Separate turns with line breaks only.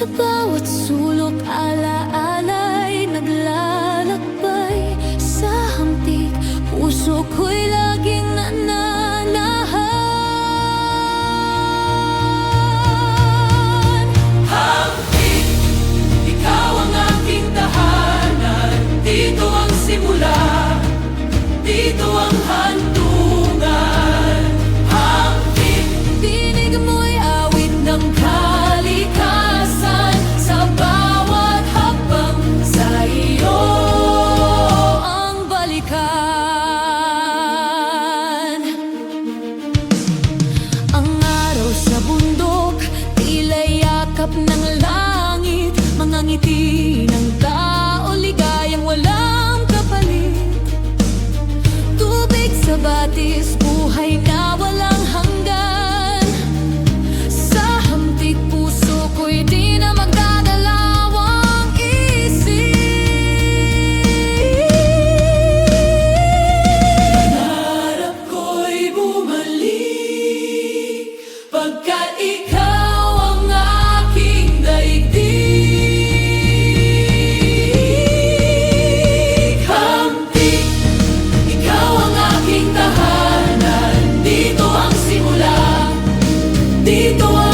Sa bawat sulok ala-ala'y naglalakbay. Sa hamtik, puso ko'y laging nananahan.
Hamtik, ikaw ang aking tahanan. Dito ang simula, dito ang hantungan. Hamtik,
Tinig mo'y awit ng kalikasan. Sa bawat hakbang, sa iyo ang balikan. Ang araw sa bundok, tila yakap ng langit. Mga ngiti ng tao, ligayang walang kapalit. Tubig sa batis, buhay na walang hanggan. Sa hamtik, puso ko'y di na magdadalawang isip.
pangarap ko'y bumalik, pagkat ikaw ang aking daigdig. Hamtik, ikaw ang aking tahanan. Dito ang simula, dito ang